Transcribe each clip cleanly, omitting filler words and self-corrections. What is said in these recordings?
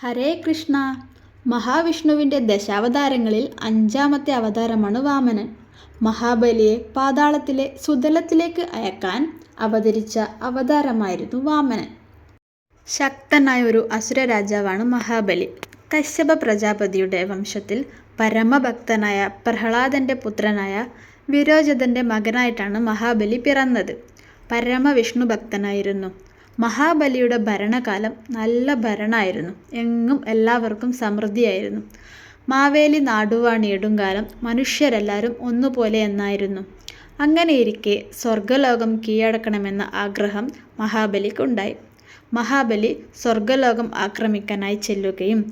ഹരേ കൃഷ്ണ. മഹാവിഷ്ണുവിൻ്റെ ദശാവതാരങ്ങളിൽ അഞ്ചാമത്തെ അവതാരമാണ് വാമനൻ. മഹാബലിയെ പാതാളത്തിലെ സുതലത്തിലേക്ക് അയക്കാൻ അവതരിച്ച അവതാരമായിരുന്നു വാമനൻ. ശക്തനായ ഒരു അസുര രാജാവാണ് മഹാബലി. കശ്യപ പ്രജാപതിയുടെ വംശത്തിൽ പരമഭക്തനായ പ്രഹ്ലാദൻ്റെ പുത്രനായ വിരോചതൻ്റെ മകനായിട്ടാണ് മഹാബലി പിറന്നത്. പരമവിഷ്ണു ഭക്തനായിരുന്നു. മഹാബലിയുടെ ഭരണകാലം നല്ല ഭരണമായിരുന്നു. എങ്ങും എല്ലാവർക്കും സമൃദ്ധിയായിരുന്നു. മാവേലി നാടുവാണിയിടുംകാലം മനുഷ്യരെല്ലാവരും ഒന്നുപോലെ എന്നായിരുന്നു. അങ്ങനെയിരിക്കെ സ്വർഗലോകം കീഴടക്കണമെന്ന ആഗ്രഹം മഹാബലിക്കുണ്ടായി. മഹാബലി സ്വർഗലോകം ആക്രമിക്കാനായി ചെല്ലുകയും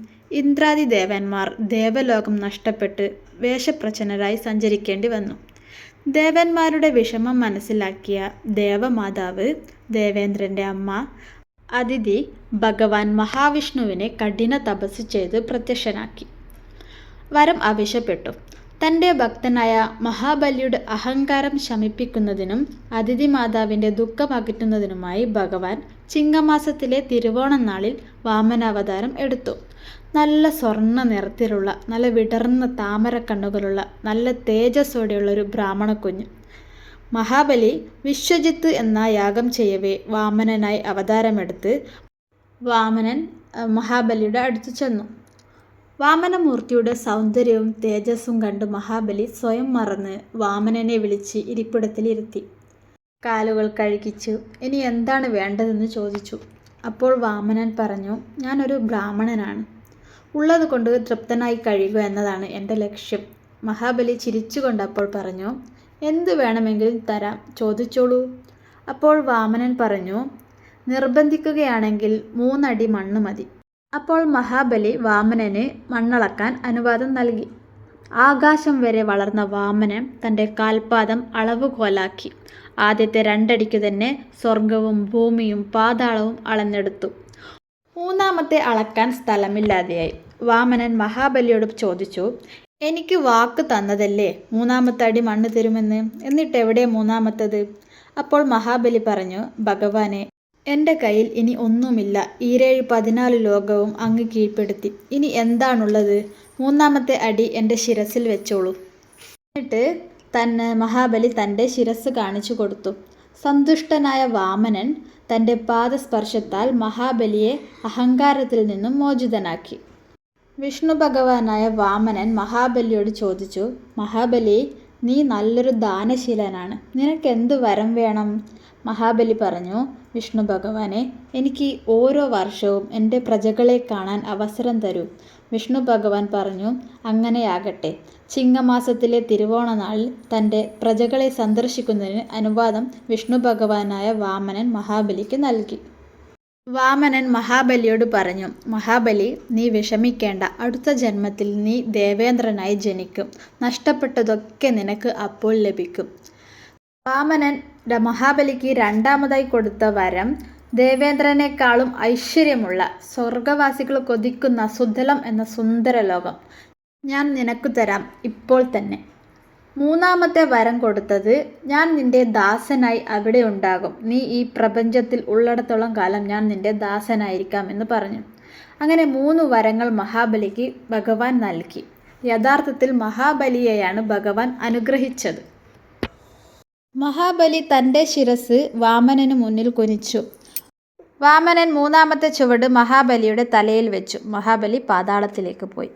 ഇന്ദ്രാദി ദേവന്മാർ ദേവലോകം നഷ്ടപ്പെട്ട് വേഷപ്രച്ഛന്നരായി സഞ്ചരിക്കേണ്ടി വന്നു. ദേവന്മാരുടെ വിഷമം മനസ്സിലാക്കിയ ദേവമാതാവ്, ദേവേന്ദ്രൻ്റെ അമ്മ അതിഥി, ഭഗവാൻ മഹാവിഷ്ണുവിനെ കഠിന തപസ് ചെയ്ത് പ്രത്യക്ഷനാക്കി വരം ആവശ്യപ്പെട്ടു. തൻ്റെ ഭക്തനായ മഹാബലിയുടെ അഹങ്കാരം ശമിപ്പിക്കുന്നതിനും അതിഥി മാതാവിൻ്റെ ദുഃഖം അകറ്റുന്നതിനുമായി ഭഗവാൻ ചിങ്ങമാസത്തിലെ തിരുവോണനാളിൽ വാമനാവതാരം എടുത്തു. നല്ല സ്വർണ്ണ നിറത്തിലുള്ള, നല്ല വിടർന്ന താമര കണ്ണുകളുള്ള, നല്ല തേജസ്സോടെയുള്ള ഒരു ബ്രാഹ്മണക്കുഞ്ഞ്. മഹാബലി വിശ്വജിത്ത് എന്ന യാഗം ചെയ്യവേ വാമനനായി അവതാരമെടുത്ത് വാമനൻ മഹാബലിയുടെ അടുത്ത് ചെന്നു. വാമനമൂർത്തിയുടെ സൗന്ദര്യവും തേജസ്സും കണ്ട് മഹാബലി സ്വയം മറന്ന് വാമനനെ വിളിച്ച് ഇരിപ്പിടത്തിലിരുത്തി. കാലുകൾ കഴുകിച്ചു. ഇനി എന്താണ് വേണ്ടതെന്ന് ചോദിച്ചു. അപ്പോൾ വാമനൻ പറഞ്ഞു, ഞാനൊരു ബ്രാഹ്മണനാണ്. ഉള്ളത് കൊണ്ട് തൃപ്തനായി കഴിയുക എന്നതാണ് എൻ്റെ ലക്ഷ്യം. മഹാബലി ചിരിച്ചുകൊണ്ട് അപ്പോൾ പറഞ്ഞു, എന്ത് വേണമെങ്കിലും തരാം, ചോദിച്ചോളൂ. അപ്പോൾ വാമനൻ പറഞ്ഞു, നിർബന്ധിക്കുകയാണെങ്കിൽ 3 അടി മണ്ണ് മതി. അപ്പോൾ മഹാബലി വാമനന് മണ്ണളക്കാൻ അനുവാദം നൽകി. ആകാശം വരെ വളർന്ന വാമനൻ തൻ്റെ കാൽപാദം അളവുകോലാക്കി. ആദ്യത്തെ 2 അടിക്കു തന്നെ സ്വർഗവും ഭൂമിയും പാതാളവും അളന്നെടുത്തു. 3-മത്തെ അളക്കാൻ സ്ഥലമില്ലാതെയായി. വാമനൻ മഹാബലിയോട് ചോദിച്ചു, എനിക്ക് വാക്ക് തന്നതല്ലേ 3-മത്തെ അടി മണ്ണ് തരുമെന്ന്, എന്നിട്ട് എവിടെ 3-മത്തേത്? അപ്പോൾ മഹാബലി പറഞ്ഞു, ഭഗവാനെ, എൻ്റെ കയ്യിൽ ഇനി ഒന്നുമില്ല. 14 ലോകവും അങ്ങ് കീഴ്പ്പെടുത്തി. ഇനി എന്താണുള്ളത്? 3-മത്തെ അടി എൻ്റെ ശിരസിൽ വെച്ചോളൂ. എന്നിട്ട് മഹാബലി തൻ്റെ ശിരസ് കാണിച്ചു കൊടുത്തു. സന്തുഷ്ടനായ വാമനൻ തൻ്റെ പാദസ്പർശത്താൽ മഹാബലിയെ അഹങ്കാരത്തിൽ നിന്നും മോചിതനാക്കി. വിഷ്ണു ഭഗവാനായ വാമനൻ മഹാബലിയോട് ചോദിച്ചു, മഹാബലി, നീ നല്ലൊരു ദാനശീലനാണ്. നിനക്ക് എന്ത് വരം വേണം? മഹാബലി പറഞ്ഞു, വിഷ്ണു ഭഗവാനെ, എനിക്ക് ഓരോ വർഷവും എൻ്റെ പ്രജകളെ കാണാൻ അവസരം തരൂ. വിഷ്ണു ഭഗവാൻ പറഞ്ഞു, അങ്ങനെയാകട്ടെ. ചിങ്ങമാസത്തിലെ തിരുവോണനാളിൽ തൻ്റെ പ്രജകളെ സന്ദർശിക്കുന്നതിന് അനുവാദം വിഷ്ണു ഭഗവാനായ വാമനൻ മഹാബലിക്ക് നൽകി. വാമനൻ മഹാബലിയോട് പറഞ്ഞു, മഹാബലി, നീ വിഷമിക്കേണ്ട. അടുത്ത ജന്മത്തിൽ നീ ദേവേന്ദ്രനായി ജനിക്കും. നഷ്ടപ്പെട്ടതൊക്കെ നിനക്ക് അപ്പോൾ ലഭിക്കും. വാമനൻ മഹാബലിക്ക് 2-മതായി കൊടുത്ത വരം ദേവേന്ദ്രനേക്കാളും ഐശ്വര്യമുള്ള, സ്വർഗവാസികൾ കൊതിക്കുന്ന സുതലം എന്ന സുന്ദര ലോകം ഞാൻ നിനക്കു തരാം ഇപ്പോൾ തന്നെ. 3-മത്തെ വരം കൊടുത്തത്, ഞാൻ നിന്റെ ദാസനായി അവിടെ ഉണ്ടാകും. നീ ഈ പ്രപഞ്ചത്തിൽ ഉള്ളിടത്തോളം കാലം ഞാൻ നിന്റെ ദാസനായിരിക്കാം എന്ന് പറഞ്ഞു. അങ്ങനെ 3 വരങ്ങൾ മഹാബലിക്ക് ഭഗവാൻ നൽകി. യഥാർത്ഥത്തിൽ മഹാബലിയെയാണ് ഭഗവാൻ അനുഗ്രഹിച്ചത്. മഹാബലി തൻ്റെ ശിരസ് വാമനന് മുന്നിൽ കുനിച്ചു. വാമനൻ 3-മത്തെ ചുവട് മഹാബലിയുടെ തലയിൽ വെച്ചു. മഹാബലി പാതാളത്തിലേക്ക് പോയി.